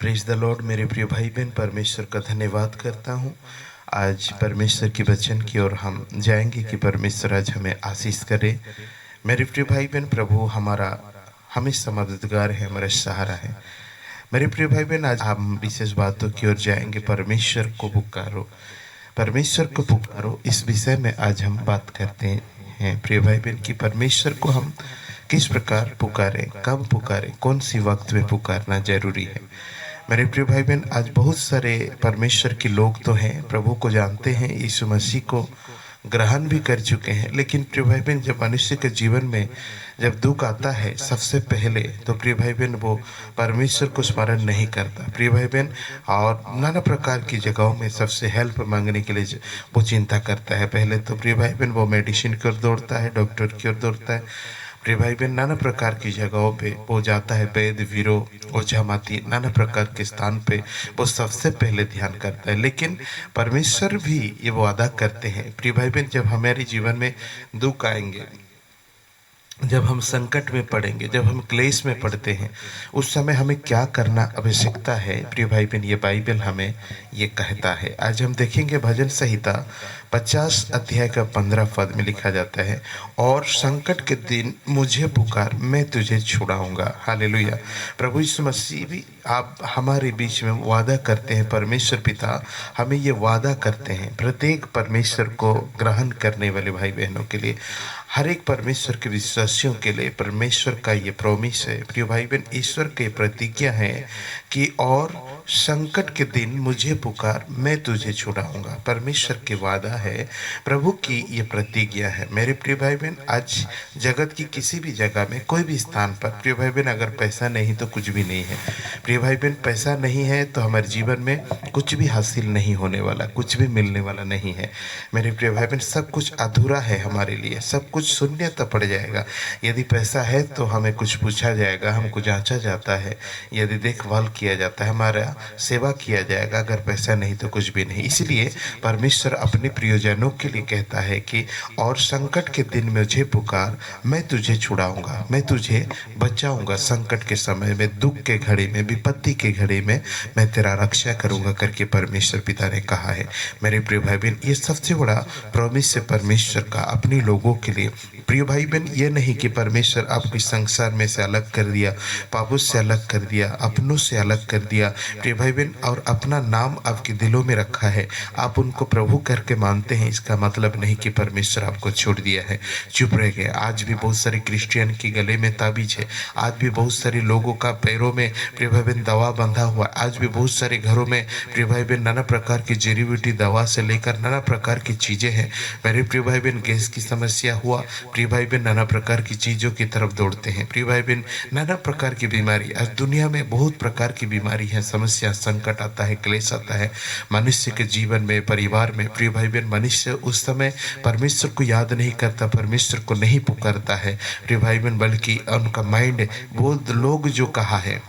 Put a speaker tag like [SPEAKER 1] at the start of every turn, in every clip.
[SPEAKER 1] Praise the Lord. मेरे प्रिय भाई बहन, परमेश्वर का धन्यवाद करता हूँ। आज परमेश्वर के वचन की ओर हम जाएंगे कि परमेश्वर आज हमें आशीष करे। मेरे प्रिय भाई बहन, प्रभु हमारा हमेशा मददगार है, हमारा सहारा है। मेरे प्रिय भाई बहन, आज हम विशेष बातों की ओर जाएंगे। परमेश्वर को पुकारो, परमेश्वर को पुकारो, इस विषय में आज हम बात करते हैं प्रिय भाई बहन कि परमेश्वर को हम किस प्रकार पुकारें, कब पुकारें, कौन सी वक्त में पुकारना जरूरी है। मेरे प्रिय भाई बहन, आज बहुत सारे परमेश्वर के लोग तो हैं, प्रभु को जानते हैं, यीशु मसीह को ग्रहण भी कर चुके हैं, लेकिन प्रिय भाई बहन जब मनुष्य के जीवन में जब दुख आता है सबसे पहले तो प्रिय भाई बहन वो परमेश्वर को स्मरण नहीं करता प्रिय भाई बहन, और नाना प्रकार की जगहों में सबसे हेल्प मांगने के लिए वो चिंता करता है। पहले तो प्रिय भाई बहन वो मेडिसिन की ओर दौड़ता है, डॉक्टर की ओर दौड़ता है। प्रिय भाई बहन नाना प्रकार की जगहों पे वो जाता है, वेद वीरो ओझा माती नाना प्रकार के स्थान पे वो सबसे पहले ध्यान करता है। लेकिन परमेश्वर भी ये वादा करते हैं प्रिय भाई बहन, जब हमारे जीवन में दुख आएंगे, जब हम संकट में पड़ेंगे, जब हम क्लेश में पड़ते हैं, उस समय हमें क्या करना आवश्यकता है प्रिय भाई बहन, ये बाइबल हमें ये कहता है। आज हम देखेंगे भजन संहिता 50 अध्याय का 15 पद में लिखा जाता है, और संकट के दिन मुझे पुकार, मैं तुझे छुड़ाऊंगा। हालेलुया। प्रभु यीशु मसीह भी आप हमारे बीच में वादा करते हैं। परमेश्वर पिता हमें ये वादा करते हैं, प्रत्येक परमेश्वर को ग्रहण करने वाले भाई बहनों के लिए, हर एक परमेश्वर के विश्वासियों के लिए परमेश्वर का ये प्रॉमिस है प्रिय भाई बहन, ईश्वर की प्रतिज्ञा है कि और संकट के दिन मुझे पुकार, मैं तुझे छुड़ाऊंगा। परमेश्वर के वादा है, प्रभु की ये प्रतिज्ञा है। मेरे प्रिय भाई बहन, आज जगत की किसी भी जगह में कोई भी स्थान पर प्रिय भाई बहन अगर पैसा नहीं तो कुछ भी नहीं है प्रिय भाई बहन। पैसा नहीं है तो हमारे जीवन में कुछ भी हासिल नहीं होने वाला, कुछ भी मिलने वाला नहीं है मेरे प्रिय भाई बहन। सब कुछ अधूरा है हमारे लिए, सब कुछ शून्यता पड़ जाएगा। यदि पैसा है तो हमें कुछ पूछा जाएगा, हमको जांचा जाता है, यदि देखभाल किया जाता है, हमारा सेवा किया जाएगा। अगर पैसा नहीं तो कुछ भी नहीं। इसलिए परमेश्वर अपने प्रियजनों के लिए कहता है कि और संकट के दिन मुझे पुकार, मैं तुझे छुड़ाऊंगा, मैं तुझे बचाऊंगा। संकट के समय में, दुख के घड़ी में, विपत्ति के घड़ी में मैं तेरा रक्षा करूंगा करके परमेश्वर पिता ने कहा है। मेरे प्रिय भाई बहन, ये सबसे बड़ा प्रॉमिस है परमेश्वर का अपने लोगों के लिए। प्रिय भाई बहन, ये नहीं कि परमेश्वर आपको संसार में से अलग कर दिया, पापों से अलग कर दिया, अपनों से अलग कर दिया प्रिय भाई बहन, और अपना नाम आपके दिलों में रखा है, आप उनको प्रभु करके मानते हैं। इसका मतलब नहीं कि परमेश्वर आपको छोड़ दिया है, चुप रह गए। आज भी बहुत सारे क्रिश्चियन के गले में ताबीज है, आज भी बहुत सारे लोगों का पैरों में प्रिय भाई बहन दवा बंधा हुआ, आज भी बहुत सारे घरों में प्रिय भाई बहन नाना प्रकार की जड़ी बूटी दवा से लेकर नाना प्रकार की चीजें हैं। मेरे प्रिय भाई बहन, गैस की समस्या हुआ, प्रिय भाई बहन नाना प्रकार की चीजों की तरफ दौड़ते हैं। प्रिय भाई बहन, नाना प्रकार की बीमारी, आज दुनिया में बहुत प्रकार की बीमारी है, समस्या, संकट आता है, क्लेश आता है मनुष्य के जीवन में, परिवार में। प्रिय भाई बहन, मनुष्य उस समय परमेश्वर को याद नहीं करता, परमेश्वर को नहीं पुकारता है प्रिय भाई बहन, बल्कि उनका माइंड, वो लोग जो कहा है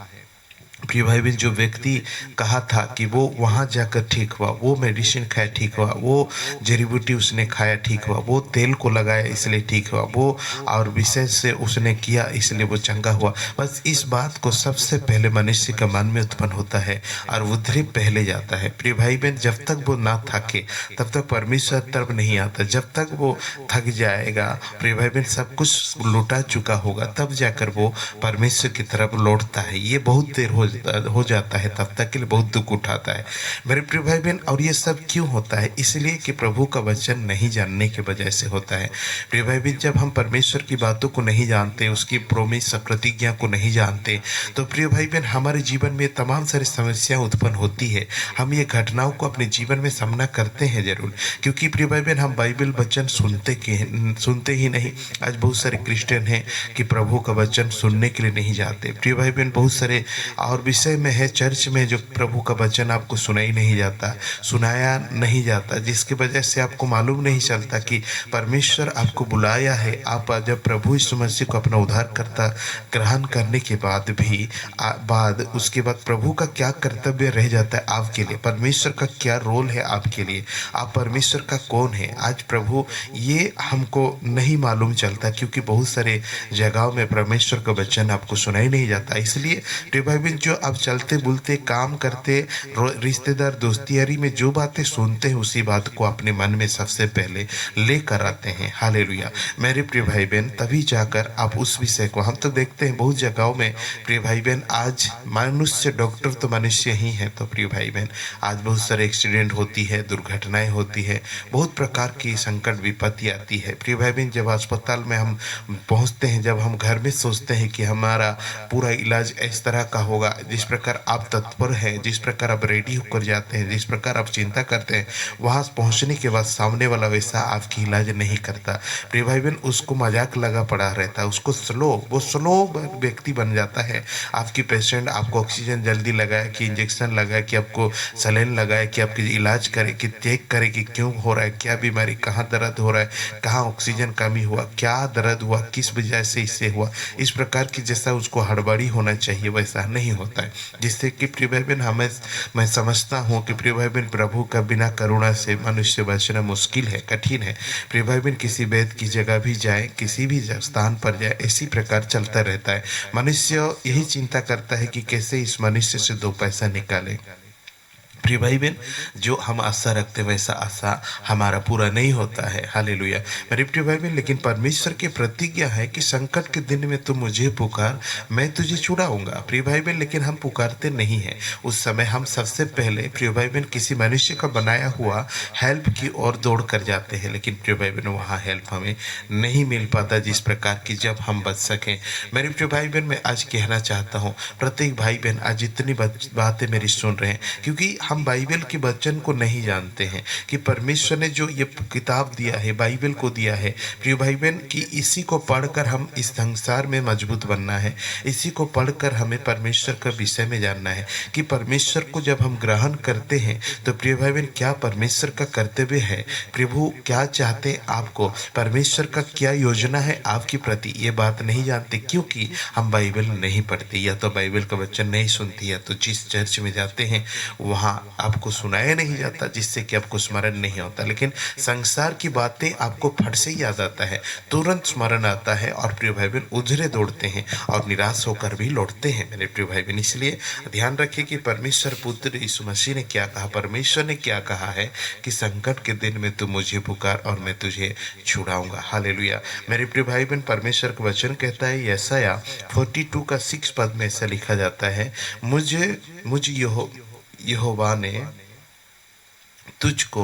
[SPEAKER 1] प्रिय भाई बहन, जो व्यक्ति कहा था कि वो वहाँ जाकर ठीक हुआ, वो मेडिसिन खाया ठीक हुआ, वो जड़ी बूटी उसने खाया ठीक हुआ, वो तेल को लगाया इसलिए ठीक हुआ, वो और विशेष से उसने किया इसलिए वो चंगा हुआ। बस इस बात को सबसे पहले मनुष्य का मन में उत्पन्न होता है और उधर पहले जाता है। प्रिय भाई बहन, जब तक वो ना थके तब तक परमेश्वर तरफ नहीं आता। जब तक वो थक जाएगा प्रिय भाई बहन, सब कुछ लुटा चुका होगा, तब जाकर वो परमेश्वर की तरफ लौटता है। ये बहुत देर हो जाता है, तब तक के लिए बहुत दुख उठाता है मेरे प्रिय भाई बहन। और ये सब क्यों होता है? इसलिए कि प्रभु का वचन नहीं जानने की वजह से होता है प्रिय भाई बहन। जब हम परमेश्वर की बातों को नहीं जानते, उसकी प्रोमिस प्रतिज्ञा को नहीं जानते, तो प्रिय भाई बहन हमारे जीवन में तमाम सारी समस्याएं उत्पन्न होती है। हम ये घटनाओं को अपने जीवन में सामना करते हैं जरूर, क्योंकि प्रिय भाई बहन हम बाइबल वचन सुनते ही नहीं। आज बहुत सारे क्रिश्चियन हैं कि प्रभु का वचन सुनने के लिए नहीं जाते प्रिय भाई बहन। बहुत सारे और विषय में है चर्च में जो प्रभु का वचन आपको सुनाई नहीं जाता, सुनाया नहीं जाता, जिसकी वजह से आपको मालूम नहीं चलता कि परमेश्वर आपको बुलाया है। आप जब प्रभु यीशु मसीह को अपना उद्धारकर्ता ग्रहण करने के बाद भी उसके बाद प्रभु का क्या कर्तव्य रह जाता है आपके लिए, परमेश्वर का क्या रोल है आपके लिए, आप परमेश्वर का कौन है। आज प्रभु ये हमको नहीं मालूम चलता, क्योंकि बहुत सारे जगहों में परमेश्वर का वचन आपको सुनाई नहीं जाता। इसलिए प्रिय भाई बहन, जो आप चलते बुलते काम करते रिश्तेदार दोस्ती यारी में जो बातें सुनते हैं उसी बात को अपने मन में सबसे पहले लेकर आते हैं। हालेलुया। मेरे प्रिय भाई बहन, तभी जाकर आप उस विषय को, हम तो देखते हैं बहुत जगहों में प्रिय भाई बहन, आज मनुष्य, डॉक्टर तो मनुष्य ही है। तो प्रिय भाई बहन, आज बहुत सारे एक्सीडेंट होती है, दुर्घटनाएं होती है, बहुत प्रकार की संकट विपत्ति आती है। प्रिय भाई बहन, जब अस्पताल में हम पहुंचते हैं, जब हम घर में सोचते हैं कि हमारा पूरा इलाज इस तरह का होगा, जिस प्रकार आप तत्पर हैं, जिस प्रकार आप रेडी होकर जाते हैं, जिस प्रकार आप चिंता करते हैं, वहां पहुंचने के बाद सामने वाला वैसा आपकी इलाज नहीं करता। प्रिय भाई बहन, उसको मजाक लगा पड़ा रहता है, उसको वो स्लो व्यक्ति बन जाता है। आपकी पेशेंट आपको ऑक्सीजन जल्दी लगाए, कि इंजेक्शन लगाए, कि आपको सलाइन लगाए, कि आपकी इलाज करे, कि चेक करे कि क्यों हो रहा है, क्या बीमारी, कहाँ दर्द हो रहा है, कहाँ ऑक्सीजन कमी हुआ, क्या दर्द हुआ, किस वजह से इससे हुआ। इस प्रकार की जैसा उसको हड़बड़ी होना चाहिए वैसा नहीं होता है, जिससे कि प्रिय भाई बहन, मैं समझता हूँ कि प्रिय भाई बहन, प्रभु का बिना करुणा से मनुष्य बचना मुश्किल है, कठिन है। प्रिय भाई बहन, किसी वैद्य की जगह भी जाए, किसी भी स्थान पर जाए, इसी प्रकार चलता रहता है। मनुष्य यही चिंता करता है कि कैसे इस मनुष्य से दो पैसा निकाले। प्रिय भाई बहन, जो हम आशा रखते हैं वैसा आशा हमारा पूरा नहीं होता है। हालेलुया। मेरे प्रिय भाई बहन, लेकिन परमेश्वर की प्रतिज्ञा है कि संकट के दिन में तू मुझे पुकार, मैं तुझे छुड़ाऊंगा। प्रिय भाई बहन, लेकिन हम पुकारते नहीं हैं। उस समय हम सबसे पहले प्रिय भाई बहन किसी मनुष्य का बनाया हुआ हेल्प की ओर दौड़ कर जाते हैं, लेकिन प्रिय भाई बहन वहाँ हेल्प हमें नहीं मिल पाता जिस प्रकार की, जब हम बच सकें। मेरे प्रिय भाई बहन, मैं आज कहना चाहता हूँ प्रत्येक भाई बहन आज जितनी बातें मेरी सुन रहे हैं, क्योंकि हम बाइबल के वचन को नहीं जानते हैं कि परमेश्वर ने जो ये किताब दिया है, बाइबल को दिया है प्रिय भाई बहन, कि इसी को पढ़कर हम इस संसार में मजबूत बनना है। इसी को पढ़कर हमें परमेश्वर का विषय में जानना है कि परमेश्वर को जब हम ग्रहण करते हैं तो प्रिय भाई बहन क्या परमेश्वर का कर्तव्य है, प्रभु क्या चाहते हैं आपको, परमेश्वर का क्या योजना है आपकी प्रति, ये बात नहीं जानते क्योंकि हम बाइबल नहीं पढ़ते, या तो बाइबल का वचन नहीं सुनते, या तो जिस चर्च में जाते हैं वहाँ आपको सुनाया नहीं जाता, जिससे कि आपको स्मरण नहीं होता। लेकिन संसार की बातें आपको फट से ही याद आता है, तुरंत स्मरण आता है, और प्रिय भाई बहन उजरे दौड़ते हैं और निराश होकर भी लौटते हैं। मेरे प्रिय भाई बहन, इसलिए ध्यान रखिए कि परमेश्वर पुत्र यीशु मसीह ने क्या कहा, परमेश्वर ने क्या कहा है कि संकट के दिन में तू मुझे पुकार और मैं तुझे छुड़ाऊंगा। हालेलुया। मेरे प्रिय भाई बहन, परमेश्वर का वचन कहता है, यशायाह 42 का 6 पद में ऐसा लिखा जाता है, मुझे यहोवा ने तुझको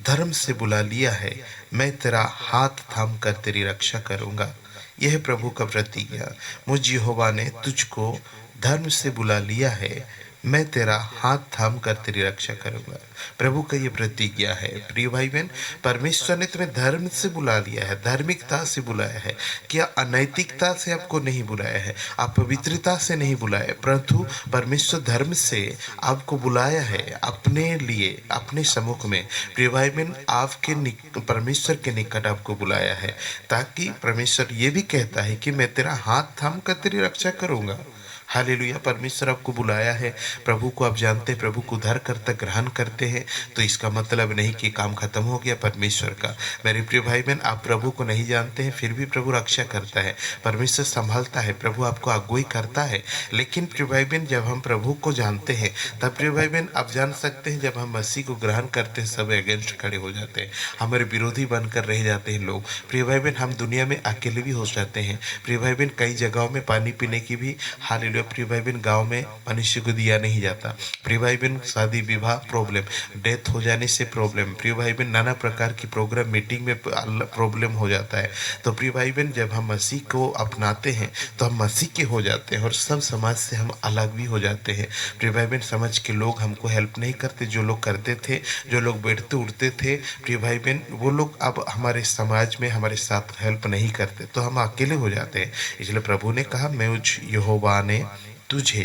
[SPEAKER 1] धर्म से बुला लिया है, मैं तेरा हाथ थाम कर तेरी रक्षा करूंगा। यह है प्रभु का प्रतिज्ञा। मुझ यहोवा ने तुझको धर्म से बुला लिया है, मैं तेरा हाथ थाम कर तेरी रक्षा करूंगा। प्रभु का ये प्रतिज्ञा है। प्रिय भाई बहन, परमेश्वर ने तुम्हें धर्म से बुला लिया है, धार्मिकता से बुलाया है, क्या अनैतिकता से आपको नहीं बुलाया है, आप पवित्रता से नहीं बुलाया है, परंतु परमेश्वर धर्म से आपको बुलाया है अपने लिए, अपने सम्मुख में। प्रिय भाई बहन, आपके परमेश्वर के निकट आपको बुलाया है, ताकि परमेश्वर ये भी कहता है कि मैं तेरा हाथ थाम कर तेरी रक्षा करूंगा। हालेलुया। परमेश्वर आपको बुलाया है, प्रभु को आप जानते हैं, प्रभु को उद्धार करता ग्रहण करते हैं, तो इसका मतलब नहीं कि काम खत्म हो गया परमेश्वर का। मेरे प्रिय भाई बहन, आप प्रभु को नहीं जानते हैं, फिर भी प्रभु रक्षा करता है, परमेश्वर संभालता है, प्रभु आपको अगुवाई करता है। लेकिन प्रिय भाई बहन, जब हम प्रभु को जानते हैं तब प्रिय भाई बहन आप जान सकते हैं, जब हम मसीह को ग्रहण करते हैं सब अगेंस्ट खड़े हो जाते हैं, हमारे विरोधी बनकर रह जाते हैं लोग। प्रिय भाई बहन, हम दुनिया में अकेले भी हो जाते हैं। प्रिय भाई बहन, कई जगहों में पानी पीने की भी, हालेलुया प्रिय भाई बहन, गाँव में मनुष्य को दिया नहीं जाता। प्रिय भाई बहन, शादी विवाह प्रॉब्लम, डेथ हो जाने से प्रॉब्लम, प्रिय भाई बहन नाना प्रकार की प्रोग्राम मीटिंग में प्रॉब्लम हो जाता है। तो प्रिय भाई बहन, जब हम मसीह को अपनाते हैं तो हम मसीह के हो जाते हैं और सब समाज से हम अलग भी हो जाते हैं। प्रिय भाई बहन, समझ के लोग हमको हेल्प नहीं करते, जो लोग करते थे, जो लोग बैठते उठते थे प्रिय भाई बहन, वो लोग अब हमारे समाज में हमारे साथ हेल्प नहीं करते, तो हम अकेले हो जाते हैं। इसलिए प्रभु ने कहा, मैं यहोवा ने तुझे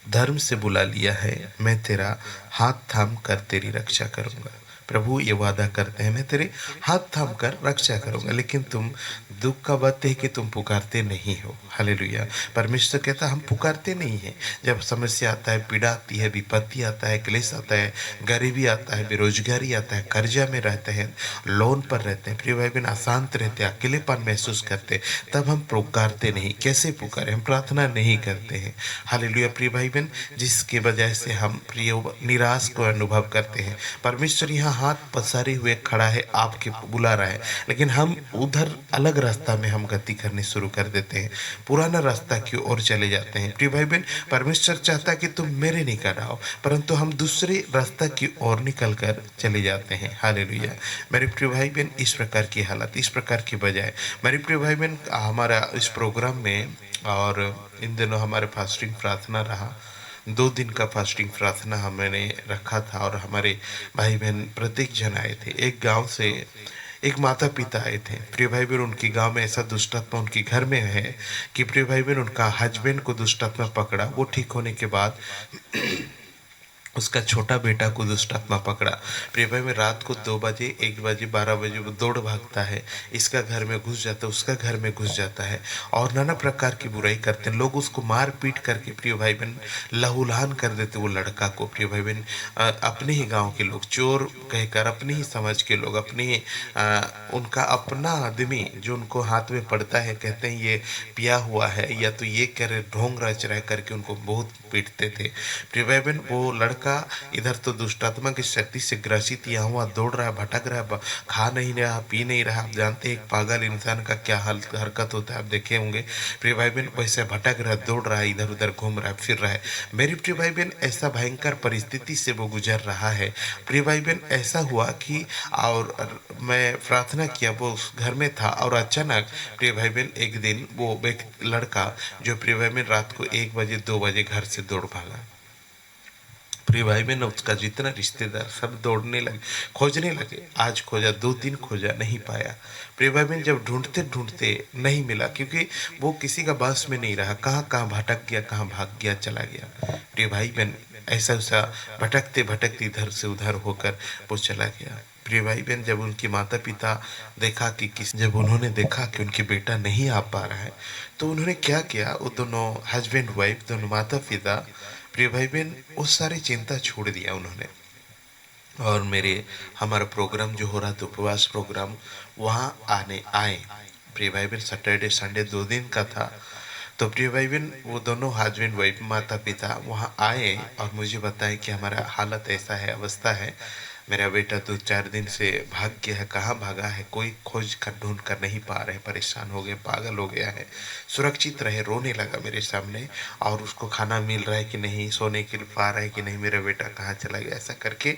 [SPEAKER 1] धर्म से बुला लिया है, मैं तेरा हाथ थाम कर तेरी रक्षा करूंगा। प्रभु ये वादा करते हैं, मैं तेरे हाथ थाम कर रक्षा करूंगा, लेकिन तुम दुख का बात है कि तुम पुकारते नहीं हो। हालेलुया। परमेश्वर कहता हम पुकारते नहीं हैं। जब समस्या आता है, पीड़ा आती है, विपत्ति आता है, क्लेश आता है, गरीबी आता है, बेरोजगारी आता है, कर्जा में रहते हैं, लोन पर रहते हैं, प्रिय भाई बहन अशांत रहते हैं, अकेलेपन महसूस करते हैं, तब हम पुकारते नहीं। कैसे पुकारे? हम प्रार्थना नहीं करते हैं। हालेलुया। प्रिय भाई बहन, जिसके वजह से हम प्रिय निराश को अनुभव करते हैं। परमेश्वर यहाँ हाथ पसारे हुए खड़ा है, आपके बुला रहा है, लेकिन हम उधर अलग रास्ता में हम गति करनी शुरू कर देते हैं, पुराना रास्ता की ओर चले जाते हैं। प्रिय भाई बहन, परमेश्वर चाहता कि तुम मेरे निकट आओ, परंतु हम दूसरे रास्ता की ओर निकल कर चले जाते हैं। हालेलुया। मेरे प्रिय भाई बहन, इस प्रकार की हालत, इस प्रकार की बजाय, मेरे प्रिय भाई बहन, हमारा इस प्रोग्राम में और इन दिनों हमारे फास्टिंग प्रार्थना रहा। 2 दिन का फास्टिंग प्रार्थना हमने रखा था और हमारे भाई बहन प्रत्येक जन आए थे। एक गांव से एक माता पिता आए थे। प्रिय भाई बहन, उनके गांव में ऐसा दुष्टात्मा उनके घर में है कि प्रिय भाई बहन, उनका हस्बैंड को दुष्टात्मा पकड़ा। वो ठीक होने के बाद उसका छोटा बेटा को दुष्टात्मा पकड़ा। प्रिय भाई में रात को 2 बजे, 1 बजे, 12 बजे वो दौड़ भागता है, इसका घर में घुस जाता है, उसका घर में घुस जाता है और नाना प्रकार की बुराई करते हैं। लोग उसको मार पीट करके प्रिय भाई बहन लहूलुहान कर देते वो लड़का को। प्रिय भाई बहन, अपने ही गांव के लोग चोर कहकर, अपने ही समाज के लोग, अपने ही उनका अपना आदमी जो उनको हाथ में पड़ता है, कहते हैं ये पिया हुआ है या तो ये करे ढोंग रच रहा करके उनको बहुत पीटते थे। प्रिय भाई बहन, वो लड़का इधर तो दुष्टात्मा की शक्ति से ग्रसित यहाँ वहाँ दौड़ रहा है, भटक रहा है, खा नहीं रहा, पी नहीं रहा। आप जानते हैं एक पागल इंसान का क्या हरकत होता है, आप देखे होंगे। प्रिय भाई बहन, वैसे भटक रहा है, दौड़ रहा है, इधर उधर घूम रहा है, फिर रहा है। मेरी प्रिय भाई बहन, ऐसा भयंकर परिस्थिति से वो गुजर रहा है। प्रिय भाई बहन, ऐसा हुआ कि और मैं प्रार्थना किया, वो उस घर में था और अचानक प्रिय भाई बहन एक दिन वो एक लड़का जो प्रिय भाई बहन रात को 1 बजे 2 बजे घर से दौड़ भागा। प्रिय भाई बहन, उसका जितना रिश्तेदार सब दौड़ने लगे, खोजने लगे। आज खोजा, 2 दिन खोजा, नहीं पाया। प्रिय भाई बहन, जब ढूंढते ढूंढते नहीं मिला, क्योंकि वो किसी का बस में नहीं रहा, कहाँ कहाँ भटक गया, कहाँ भाग गया, चला गया। प्रिय भाई बहन, ऐसा ऐसा भटकते भटकते इधर से उधर होकर वो चला गया। प्रिय भाई बहन, जब उनके माता पिता जब उन्होंने देखा कि उनके बेटा नहीं आ पा रहा है, तो उन्होंने क्या किया, वो दोनों हस्बैंड वाइफ, दोनों माता पिता, प्रिय भाई बहन, वो सारी चिंता छोड़ दिया उन्होंने। और हमारा प्रोग्राम जो हो रहा था, उपवास प्रोग्राम, वहाँ आने आए। प्रिय भाई बहन, सैटरडे संडे 2 दिन का था। तो प्रिय भाई बहन, वो दोनों हस्बैंड वाइफ, माता पिता वहाँ आए और मुझे बताएं कि हमारा हालत ऐसा है, अवस्था है, मेरा बेटा 2-4 दिन से भाग गया है। कहाँ भागा है, कोई खोज कर ढूंढ कर नहीं पा रहे, परेशान हो गए, पागल हो गया है। सुरक्षित रहे, रोने लगा मेरे सामने, और उसको खाना मिल रहा है कि नहीं, सोने के लिए पा रहा है कि नहीं, मेरा बेटा कहाँ चला गया, ऐसा करके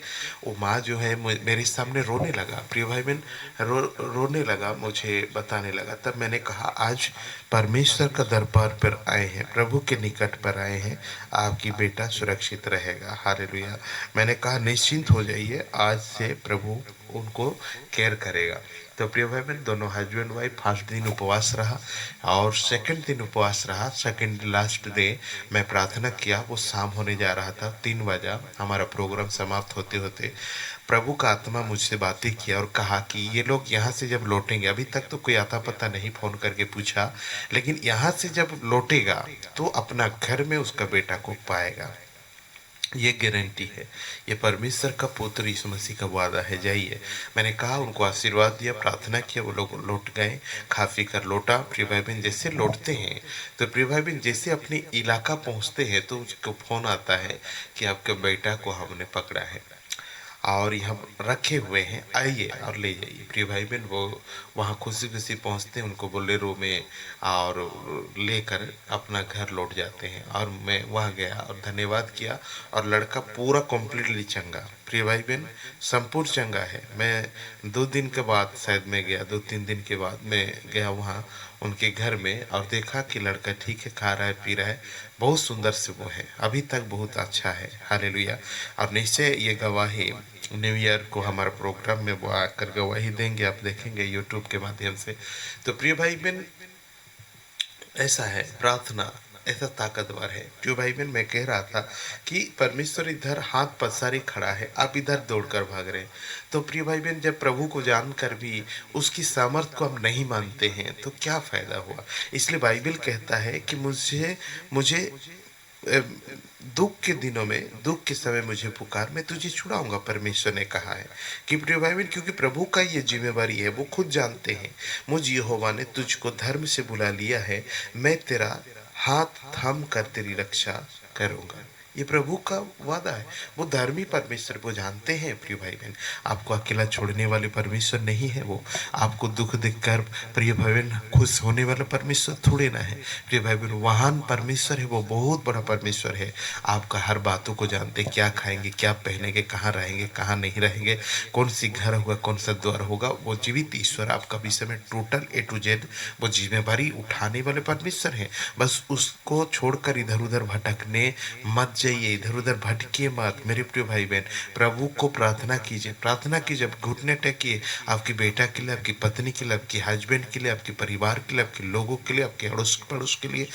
[SPEAKER 1] वो माँ जो है मेरे सामने रोने लगा। प्रिय भाई बहन, रोने लगा, मुझे बताने लगा। तब मैंने कहा आज परमेश्वर का दरबार पर आए हैं, प्रभु के निकट पर आए हैं, आपकी बेटा सुरक्षित रहेगा। हालेलुया। मैंने कहा निश्चिंत हो जाइए, आज से प्रभु उनको केयर करेगा। तो प्रिय भाई बहन, दोनों हस्बैंड वाइफ फर्स्ट दिन उपवास रहा और सेकंड दिन उपवास रहा। सेकंड लास्ट डे मैं प्रार्थना किया, वो शाम होने जा रहा था, 3 बजा। हमारा प्रोग्राम समाप्त होते होते प्रभु का आत्मा मुझसे बातें किया और कहा कि ये लोग यहाँ से जब लौटेंगे, अभी तक तो कोई आता पता नहीं फोन करके पूछा, लेकिन यहाँ से जब लौटेगा तो अपना घर में उसका बेटा को पाएगा, ये गारंटी है। ये परमेश्वर का पुत्र यीशु मसीह का वादा है, जाइए। मैंने कहा, उनको आशीर्वाद दिया, प्रार्थना किया, वो लोग लौट गए, खा पी कर लौटा। प्रिय भाई बहन, जैसे लौटते हैं तो प्रिय भाई बहन जैसे अपने इलाका पहुंचते हैं तो उसको फोन आता है कि आपके बेटा को हमने पकड़ा है और यहाँ रखे हुए हैं, आइए और ले जाइए। प्रिय भाई बहन, वो वहाँ खुशी खुशी पहुँचते हैं, उनको बोलेरो में और लेकर अपना घर लौट जाते हैं। और मैं वहाँ गया और धन्यवाद किया, और लड़का पूरा कम्प्लीटली चंगा। प्रिय भाई बहन, संपूर्ण चंगा है। मैं 2 दिन के बाद शायद मैं गया, 2-3 दिन के बाद मैं गया वहाँ उनके घर में और देखा कि लड़का ठीक है, खा रहा है, पी रहा है, बहुत सुंदर से वो है, अभी तक बहुत अच्छा है। हालेलुया। और निश्चय ये गवाही न्यू ईयर को हमारे प्रोग्राम में वो आकर गवाही देंगे, आप देखेंगे यूट्यूब के माध्यम से। तो प्रिय भाई बहन, ऐसा है प्रार्थना, ऐसा ताकतवर है। जो भाई बहन मैं कह रहा था कि परमेश्वर इधर हाथ पसारे खड़ा है, आप इधर दौड़कर भाग रहे हैं। तो प्रिय भाई बहन, जब प्रभु को जानकर भी उसकी सामर्थ को हम नहीं मानते हैं तो क्या फायदा हुआ। इसलिए बाइबल कहता है कि मुझे मुझे अ, दुख के दिनों में, दुख के समय मुझे पुकार, मैं तुझे छुड़ाऊंगा, परमेश्वर ने कहा है। कि प्रिय भाई बहन, क्योंकि प्रभु का ये जिम्मेवारी है, वो खुद जानते हैं मुझ यहोवा ने तुझको धर्म से बुला लिया है, मैं तेरा हाथ थाम कर तेरी रक्षा करूंगा। ये प्रभु का वादा है। वो धर्मी परमेश्वर को जानते हैं प्रिय भाई बहन। आपको अकेला छोड़ने वाले परमेश्वर नहीं है वो। आपको दुख देखकर प्रिय भाई बहन खुश होने वाला परमेश्वर थोड़े ना है। प्रिय भाई बहन, महान परमेश्वर है वो, बहुत बड़ा परमेश्वर है। आपका हर बातों को जानते, क्या खाएंगे, क्या पहनेंगे, कहाँ रहेंगे, कहाँ नहीं रहेंगे, कौन सी घर होगा, कौन सा द्वार होगा। वो जीवित ईश्वर आपका विषय में टोटल ए टू जेड वो जिम्मेवारी उठाने वाले परमेश्वर है। बस उसको छोड़कर इधर उधर भटकने मत जाइए, इधर उधर भटकिए मत मेरे प्रिय भाई बहन। प्रभु को प्रार्थना कीजिए, प्रार्थना की जब घुटने टेकिए, आपकी बेटा के लिए, आपकी पत्नी के लिए, आपके हस्बैंड के लिए, आपके परिवार के लिए, आपके लोगों के लिए, आपके अड़ोस पड़ोस के लिए,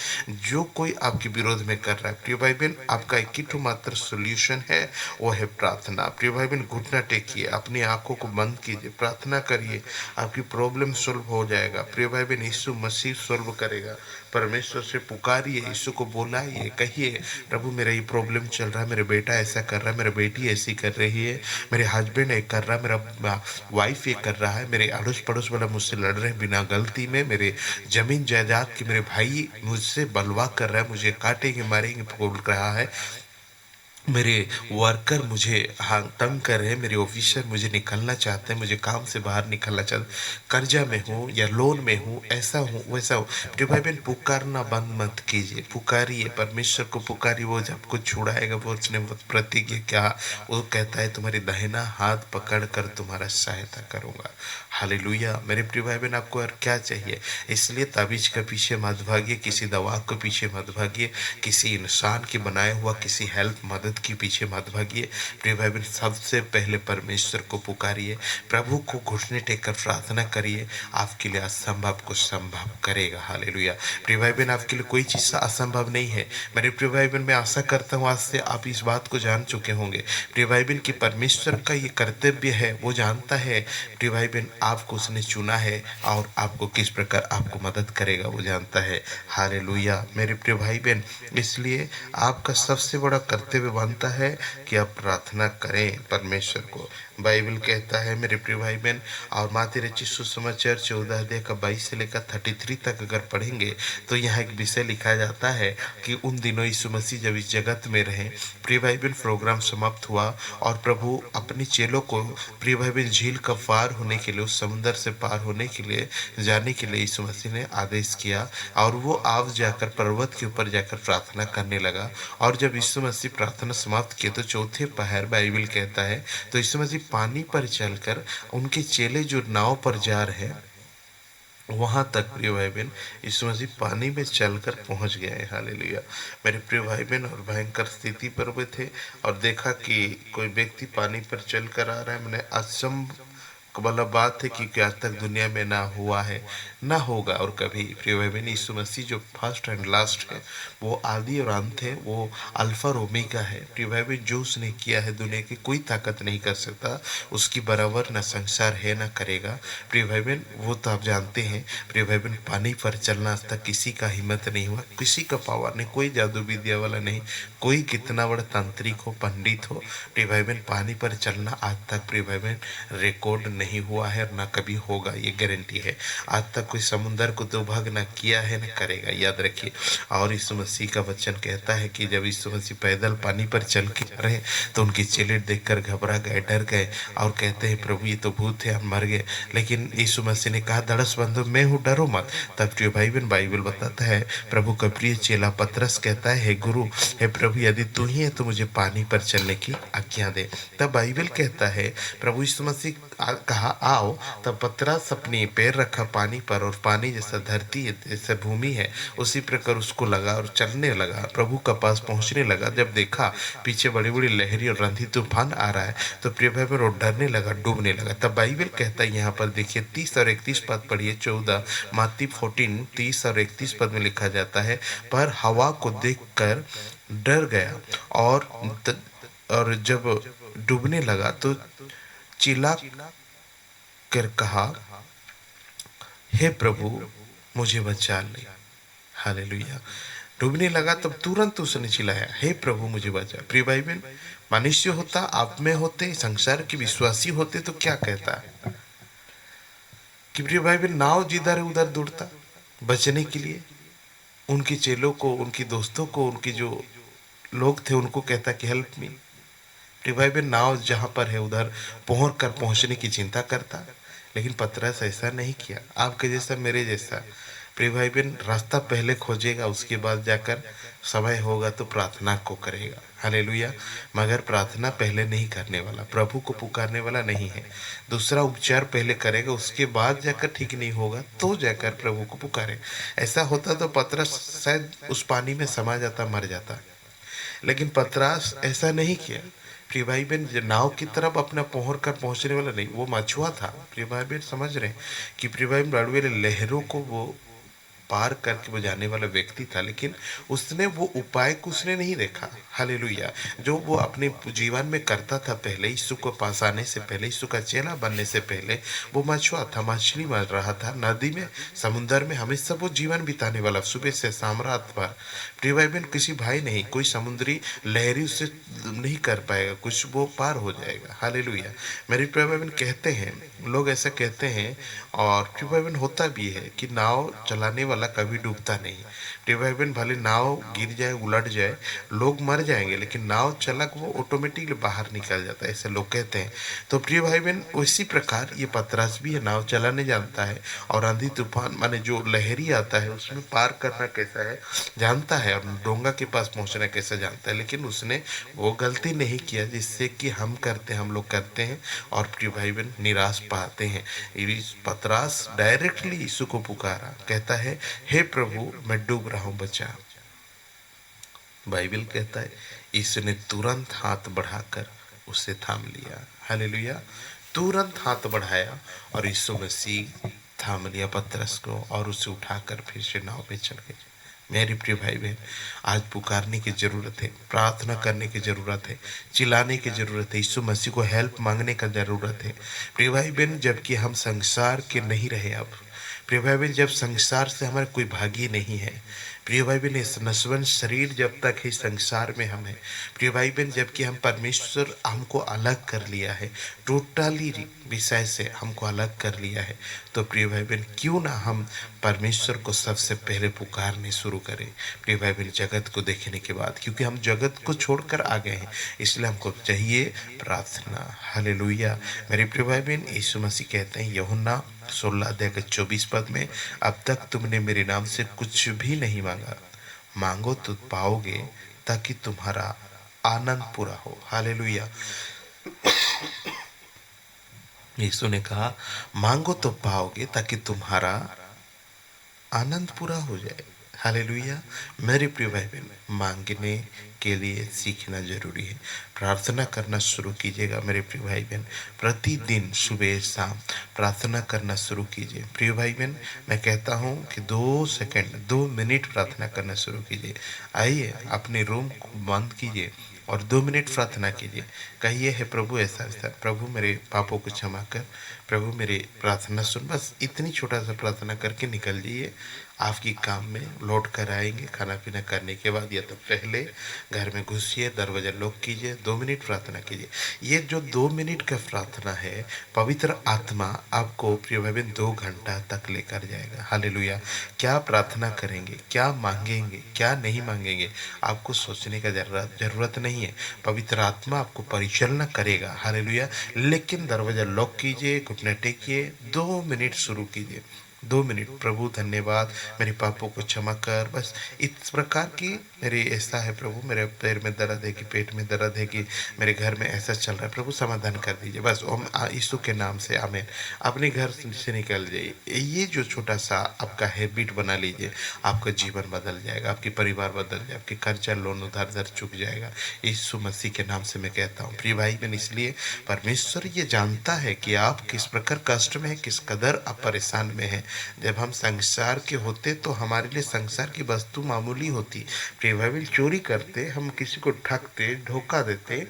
[SPEAKER 1] जो कोई आपके विरोध में कर रहा है प्रिय भाई बहन, आपका एक ही तो मात्र सोल्यूशन है, वो है प्रार्थना। प्रिय भाई बहन, घुटना टेकिए, अपनी आंखों को बंद कीजिए, प्रार्थना करिए, आपकी प्रॉब्लम सॉल्व हो जाएगा। प्रिय भाई बहन, यीशु मसीह सॉल्व करेगा। परमेश्वर से पुकारिए, यीशु को बुलाइए, कहिए प्रभु मेरा ये प्रॉब्लम चल रहा है, मेरे बेटा ऐसा कर रहा है, मेरा बेटी ऐसी कर रही है, मेरे हस्बैंड ये कर रहा है, मेरा वाइफ ये कर रहा है, मेरे अड़ोस पड़ोस वाला मुझसे लड़ रहे हैं बिना गलती में, मेरे जमीन जायदाद के मेरे भाई मुझसे बलवा कर रहा है, मुझे काटेंगे मारेंगे बोल रहा है, मेरे वर्कर मुझे हाँ तंग कर रहे हैं, मेरे ऑफिसर मुझे निकलना चाहते हैं, मुझे काम से बाहर निकलना चाहते, कर्जा में हूँ या लोन में हूँ, ऐसा हूँ वैसा हूँ। जो भाई बहन, पुकारना बंद मत कीजिए, पुकारिए, परमेश्वर को पुकारिए, वो आपको छुड़ाएगा। वो उसने प्रतिज्ञा क्या, वो कहता है तुम्हारी दाहिना हाथ पकड़ कर तुम्हारा सहायता करूँगा। हालेलुया। मेरे प्रिय भाई बहन, आपको और क्या चाहिए। इसलिए ताबीज के पीछे मत भागिए, किसी दवा के पीछे मत भागिए, किसी इंसान के बनाए हुआ किसी हेल्प मदद के पीछे मत भागिए। प्रिय भाई बहन, सबसे पहले परमेश्वर को पुकारिए, प्रभु को घुटने टेक कर प्रार्थना करिए, आपके लिए असंभव को संभव करेगा। हालेलुया। प्रिय भाई बहन, आपके लिए कोई चीज़ असंभव नहीं है। मेरे प्रिय भाई बहन, मैं आशा करता हूँ आज से आप इस बात को जान चुके होंगे प्रिय भाई बहन कि परमेश्वर का ये कर्तव्य है, वो जानता है प्रिय भाई बहन आपको उसने चुना है और आपको किस प्रकार आपको मदद करेगा वो जानता है। हालेलुया। मेरे प्रिय भाई बहन, इसलिए आपका सबसे बड़ा कर्तव्य बनता है कि आप प्रार्थना करें परमेश्वर को। बाइबल कहता है मेरे प्रिय भाई बहन, और माती रचित सुसमाचार 14 अध्याय का 22 से लेकर 33 तक अगर पढ़ेंगे तो यहाँ एक विषय लिखा जाता है कि उन दिनों यीशु मसीह जब इस जगत में रहे, प्रिय भाई बहन प्रोग्राम समाप्त हुआ और प्रभु अपने चेलों को प्रिय भाई बहन झील का पार होने के लिए, उस समुद्र से पार होने के लिए, जाने के लिए यीशु मसीह ने आदेश किया और वो आप जाकर पर्वत के ऊपर जाकर प्रार्थना करने लगा। और जब यीशु मसीह प्रार्थना समाप्त किए तो चौथे पहर बाइबल कहता है तो यीशु मसीह पानी पर चलकर उनके चेले जो नाव पर जा रहे हैं वहां तक प्रिय भाई बहन यीशु मसीह पानी में चलकर पहुंच गए हैं। हालेलुया। मेरे प्रिय भाई बहन, और भयंकर स्थिति पर वे थे और देखा कि कोई व्यक्ति पानी पर चलकर आ रहा है। मैंने असंभव वाला बात है कि आज तक दुनिया में ना हुआ है, ना होगा और कभी। प्रिय भाई बहन, यीशु मसीह जो फर्स्ट एंड लास्ट है, वो आदि और अंत है, वो अल्फा और ओमेगा है। प्रिय भाई बहन, जो उसने किया है दुनिया की कोई ताकत नहीं कर सकता, उसकी बराबर न संसार है न करेगा। प्रिय भाई बहन, वो तो आप जानते हैं। प्रिय भाई बहन, पानी पर चलना आज तक किसी का हिम्मत नहीं हुआ, किसी का पावर नहीं, कोई जादू विद्या वाला नहीं, कोई कितना बड़ा तांत्रिक हो, पंडित हो, प्रिय भाई बहन पानी पर चलना आज तक प्रिय भाई बहन रिकॉर्ड नहीं हुआ है और ना कभी होगा, ये गारंटी है। आज तक कोई समुद्र को दुभाग ना किया है, ना करेगा, याद रखिए। और यीशु मसीह का वचन कहता है कि जब यीशु मसीह पैदल पानी पर चल के जा रहे तो उनके चेले देखकर घबरा गए, डर गए और कहते हैं प्रभु ये तो भूत है, हम मर गए। लेकिन यीशु मसीह ने कहा धड़स बंधु मैं हूँ, डरो मत। तब प्रिय भाई बहन बाइबल बताता है प्रभु का प्रिय चेला पतरस कहता है हे गुरु, हे प्रभु यदि तू ही है तो मुझे पानी पर चलने की आज्ञा दे। तब बाइबल कहता है प्रभु यीशु मसीह कहा आओ, तब पतरस अपनी पैर रखा पानी पर, और पानी जैसा धरती है जैसे भूमि है उसी प्रकार उसको लगा और चलने लगा, प्रभु का पास पहुंचने लगा। जब देखा पीछे बड़ी बड़ी लहरी और आंधी तूफान आ रहा है तो प्रिय भाई बहन वो डरने लगा, डूबने लगा। तब बाइबल कहता है यहाँ पर देखिए 30 और 31 पद पढ़िए, 14 मत्ती 14 30 और 31 पद में लिखा जाता है, पर हवा को देखकर डर गया और जब डूबने लगा तो चिल्ला कर कहा, हे प्रभु मुझे बचा ले। हालेलुया। डूबने लगा तब तुरंत उसने चिल्लाया, हे प्रभु मुझे बचा। प्रिय भाई बहन, मनुष्य होता, आप में होते, संसार के विश्वासी होते तो क्या कहता कि प्रिय भाई बहन नाव जिधर उधर दौड़ता बचने के लिए, उनके चेलों को, उनके दोस्तों को, उनके जो लोग थे उनको कहता कि हेल्प मी। प्रिय भाई बहन नाव जहां पर है उधर पहुंच कर पहुंचने की चिंता करता, लेकिन पतरस ऐसा नहीं किया। आपके जैसा, मेरे जैसा प्रिय भाई बहन रास्ता पहले खोजेगा, उसके बाद जाकर समय होगा तो प्रार्थना को करेगा। हालेलुया। मगर प्रार्थना पहले नहीं करने वाला, प्रभु को पुकारने वाला नहीं है। दूसरा उपचार पहले करेगा, उसके बाद जाकर ठीक नहीं होगा तो जाकर प्रभु को पुकारे। ऐसा होता तो पतरस शायद उस पानी में समा जाता, मर जाता, लेकिन पतरस ऐसा नहीं किया। प्रिय भाई बहन नाव की तरफ अपना पहुंच कर पहुंचने वाला नहीं, वो मछुआ था। प्रिय भाई बहन समझ रहे हैं कि प्रिय भाई बहन बड़े लहरों को वो पार करके वो जाने वाला व्यक्ति था, लेकिन उसने वो उपाय को उसने नहीं देखा। हालेलुया। जो वो अपने जीवन में करता था पहले, यीशु को पास आने से पहले, यीशु का चेला बनने से पहले, वो मछुआ था, मछली मार रहा था नदी में, समुद्र में हमेशा वो जीवन बिताने वाला, सुबह से शाम रात भर। प्रिय भाई बहन किसी भाई नहीं, कोई समुद्री लहरी उससे नहीं कर पाएगा कुछ, वो पार हो जाएगा। हालेलुया। मेरे प्रिय भाई बहन कहते हैं, लोग ऐसा कहते हैं, और प्रिय भाई बहन होता भी है कि नाव चलाने वाला कभी डूबता नहीं। प्रिय भाई बहन भले नाव गिर जाए, उलट जाए, लोग मर जाएंगे, लेकिन नाव चलक वो ऑटोमेटिकली बाहर निकल जाता है, ऐसे लोग कहते हैं। तो प्रिय भाई बहन उसी प्रकार ये पतरस भी है, नाव चलाने जानता है, और आंधी तूफान माने जो लहरी आता है उसमें पार करना कैसा है जानता है, और डोंगा के पास पहुंचना कैसा जानता है, लेकिन उसने वो गलती नहीं किया जिससे कि हम लोग करते हैं, और प्रिय भाई बहन निराश पाते हैं। पतरस डायरेक्टली यीशु को पुकारा, कहता है हे प्रभु मैं डूब रहा हूं, बचा। बाइबल कहता है यीशु ने तुरंत हाथ बढ़ाकर उसे थाम लिया। हालेलुया। तुरंत हाथ बढ़ाया और यीशु मसीह थाम लिया पतरस को और उसे उठाकर फिर से नाव पे चल गए। मेरी प्रिय भाई बहन, आज पुकारने की जरूरत है, प्रार्थना करने की जरूरत है, चिल्लाने की जरूरत है, यीशु मसीह को हेल्प मांगने का जरूरत है। प्रिय भाई बहन जबकि हम संसार के नहीं रहे, अब प्रिय भाई बहन जब संसार से हमारा कोई भागी नहीं है, प्रिय भाई बहन इस नश्वर शरीर जब तक है संसार में हम है, प्रिय भाई बहन जबकि हम परमेश्वर हमको अलग कर लिया है, टोटली विषय से हमको अलग कर लिया है, तो प्रिय भाई बहन क्यों ना हम परमेश्वर को सबसे पहले पुकारने शुरू करें। प्रिय भाई बहन जगत को देखने के बाद, क्योंकि हम जगत को छोड़कर आ गए हैं, इसलिए हमको चाहिए प्रार्थना। हालेलुया। मेरे प्रिय भाई बहन यीशु मसीह कहते हैं यूहन्ना 16:24 में, अब तक तुमने मेरे नाम से कुछ भी नहीं मांगा, मांगो तो पाओगे ताकि तुम्हारा आनंद पूरा हो। हालेलुया। यीशु ने कहा मांगो तो पाओगे ताकि तुम्हारा आनंद पूरा हो जाए। हालेलुया। मेरे प्रिय भाई बहन मांगने के लिए सीखना जरूरी है, प्रार्थना करना शुरू कीजिएगा। मेरे प्रिय भाई बहन प्रतिदिन सुबह शाम प्रार्थना करना शुरू कीजिए। प्रिय भाई बहन मैं कहता हूँ कि 2 मिनट प्रार्थना करना शुरू कीजिए। आइए अपने रूम को बंद कीजिए और 2 मिनट प्रार्थना कीजिए। कहिए है प्रभु ऐसा ऐसा, प्रभु मेरे पापों को क्षमा कर, प्रभु मेरी प्रार्थना सुन। बस इतनी छोटा सा प्रार्थना करके निकल जाइए, आपकी काम में लौट कर आएंगे। खाना पीना करने के बाद या तो पहले घर में घुसिए, दरवाजा लॉक कीजिए, 2 मिनट प्रार्थना कीजिए। ये जो 2 मिनट का प्रार्थना है, पवित्र आत्मा आपको प्रिय भाई बहन 2 घंटा तक लेकर जाएगा। हालेलुया। क्या प्रार्थना करेंगे, क्या मांगेंगे, क्या नहीं मांगेंगे, आपको सोचने का जरूरत नहीं है। पवित्र आत्मा आपको परिचालना करेगा। हालेलुया। लेकिन दरवाजा लॉक कीजिए, घुटने टेकिए, 2 मिनट शुरू कीजिए। 2 मिनट प्रभु धन्यवाद, मेरे पापों को क्षमा कर। बस इस प्रकार की मेरी ऐसा है प्रभु, मेरे पैर में दर्द है कि पेट में दर्द है कि मेरे घर में ऐसा चल रहा है, प्रभु समाधान कर दीजिए। बस ओम यीशु के नाम से आमीन। अपने घर से निकल जाइए। ये जो छोटा सा आपका हैबिट बना लीजिए, आपका जीवन बदल जाएगा, आपकी परिवार बदल जाए, आपकी कर्जा लोन उधार दर चुक जाएगा। यीशु मसीह के नाम से मैं कहता हूँ प्रिय भाई बहन, इसलिए परमेश्वर ये जानता है कि आप किस प्रकार कष्ट में हैं, किस कदर आप परेशान में हैं। जब हम संसार के होते तो हमारे लिए संसार की वस्तु मामूली होती। प्रिय भाई बहन, चोरी करते, हम किसी को ठगते, धोखा देते,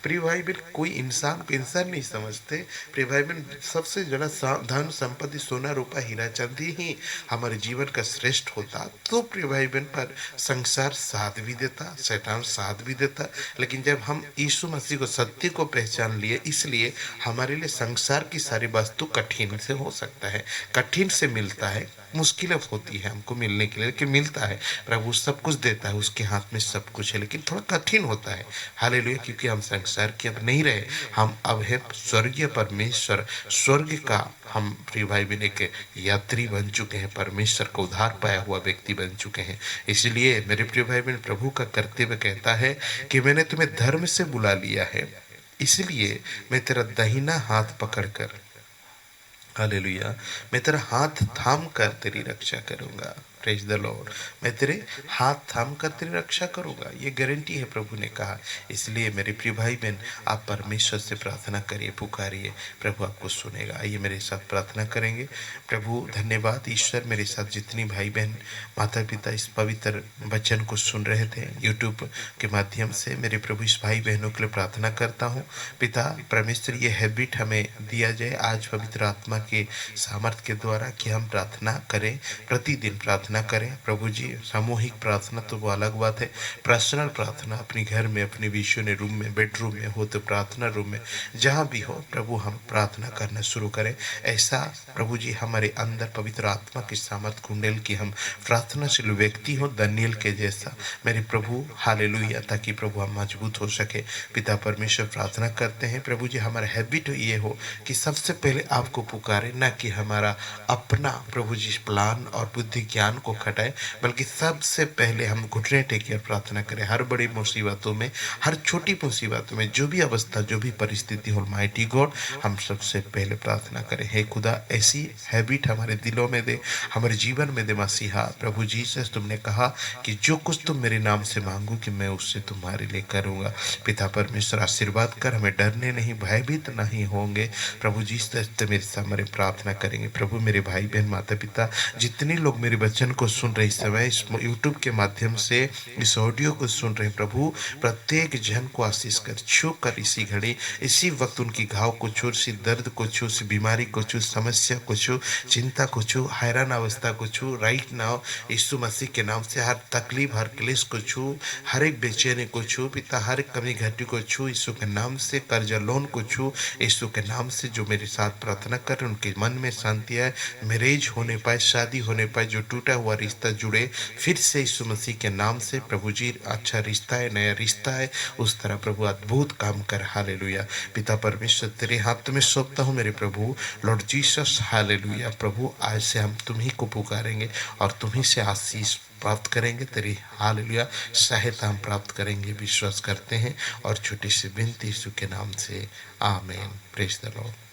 [SPEAKER 1] प्रिय भाई बहन कोई इंसान को इंसान नहीं समझते। प्रिय भाई बहन, सबसे ज़्यादा धन संपत्ति सोना रूपा हीरा चांदी ही हमारे जीवन का श्रेष्ठ होता तो प्रिय भाई बहन पर संसार साथ भी देता, शैतान साथ भी देता। लेकिन जब हम यीशु मसीह को सत्य को पहचान लिए, इसलिए हमारे लिए संसार की सारी वस्तु कठिन से हो सकता है, कठिन से मिलता है, मुश्किलें होती है हमको मिलने के लिए, लेकिन मिलता है। प्रभु सब कुछ देता है, उसके हाथ में सब कुछ है, लेकिन थोड़ा कठिन होता है। हालेलुया, क्योंकि हम संसार के अब नहीं रहे, हम अब है स्वर्गीय परमेश्वर, स्वर्ग का हम प्रिय भाई बहन एक यात्री बन चुके हैं, परमेश्वर का उद्धार पाया हुआ व्यक्ति बन चुके हैं। इसलिए मेरे प्रिय भाई बहन, प्रभु का कर्तव्य कहता है कि मैंने तुम्हें धर्म से बुला लिया है, इसलिए मैं तेरा दाहिना हाथ पकड़कर, हालेलुया, मैं तेरा हाथ थाम कर तेरी रक्षा करूंगा। Praise the Lord. मैं तेरे हाथ थाम कर तेरी रक्षा करूंगा, ये गारंटी है प्रभु ने कहा। इसलिए मेरे प्रिय भाई बहन, आप परमेश्वर से प्रार्थना करिए, पुकारिए, प्रभु आपको सुनेगा। आइए मेरे साथ प्रार्थना करेंगे। प्रभु धन्यवाद ईश्वर, मेरे साथ जितनी भाई बहन माता पिता इस पवित्र वचन को सुन रहे थे यूट्यूब के माध्यम से, मेरे प्रभु इस भाई बहनों के लिए प्रार्थना करता हूँ। पिता परमेश्वर, ये हैबिट हमें दिया जाए आज पवित्र आत्मा के सामर्थ्य के द्वारा कि हम प्रार्थना करें, प्रतिदिन प्रार्थना करें। प्रभु जी, सामूहिक प्रार्थना तो वो अलग बात है, पर्सनल प्रार्थना अपने घर में, अपने विषय रूम में, बेडरूम में हो तो प्रार्थना रूम में, जहाँ भी हो प्रभु हम प्रार्थना करना शुरू करें। ऐसा प्रभु जी हमारे अंदर पवित्र आत्मा की सामर्थ कुंडल की हम प्रार्थनाशील व्यक्ति हो, दानियेल के जैसा मेरे प्रभु। हालेलुया, ताकि प्रभु हम मजबूत हो सके। पिता परमेश्वर, प्रार्थना करते हैं प्रभु जी हमारा हैबिट ये हो कि सबसे पहले आपको पुकारे, ना कि हमारा अपना प्रभु जी प्लान और बुद्धि ज्ञान को खटाए, बल्कि सबसे पहले हम घुटने टेके और प्रार्थना करें। हर बड़ी मुसीबतों में, हर छोटी मुसीबतों में, जो भी अवस्था, जो भी परिस्थिति हो, माइटी गॉड, हम सबसे पहले प्रार्थना करें। हे खुदा, ऐसी हैबिट हमारे दिलों में दे, हमारे जीवन में दे मसीहा। प्रभु जीसस, तुमने कहा कि जो कुछ तुम मेरे नाम से मांगो कि मैं उससे तुम्हारे लिए करूँगा। पिता परमेश्वर, आशीर्वाद कर, हमें डरने नहीं, भयभीत नहीं होंगे। प्रभु जीसस मेरे सामने प्रार्थना करेंगे। प्रभु मेरे भाई बहन माता पिता जितने लोग मेरे वचन को सुन रहे इस समय, इस यूट्यूब के माध्यम से इस ऑडियो को सुन रहे, प्रभु प्रत्येक जन को आशीष कर, छू कर इसी घड़ी, इसी वक्त उनकी घाव को छू, इसी दर्द को छू, इसी बीमारी को छू, समस्या को छू, चिंता को छू, हैरान अवस्था को छू। राइट नाउ यीशु मसीह के नाम से हर तकलीफ, हर क्लेश को छू, हर एक बेचैनी को छू पिता, हर एक कमी घटी को छू यीशु के नाम से, कर्जा लोन को छू यीशु के नाम से। जो मेरे साथ प्रार्थना कर रहे उनके मन में शांति आए, मैरिज होने पाए, शादी होने पाए, जो टूटा हुआ रिश्ता जुड़े फिर से यीशु मसीह के नाम से। प्रभु जी, अच्छा रिश्ता है, नया रिश्ता है, उस तरह प्रभु अद्भुत काम कर। हालेलुया। पिता परमेश्वर, तेरे हाथ में सौंपता हूँ मेरे प्रभु, लॉर्ड जीसस। हालेलुया। प्रभु, आज से हम तुम ही को पुकारेंगे और तुम ही से आशीष प्राप्त करेंगे, तेरी हालेलुया सहायता हम प्राप्त करेंगे, विश्वास करते हैं और छोटी सी विनती यीशु के नाम से, आमीन। Praise the Lord.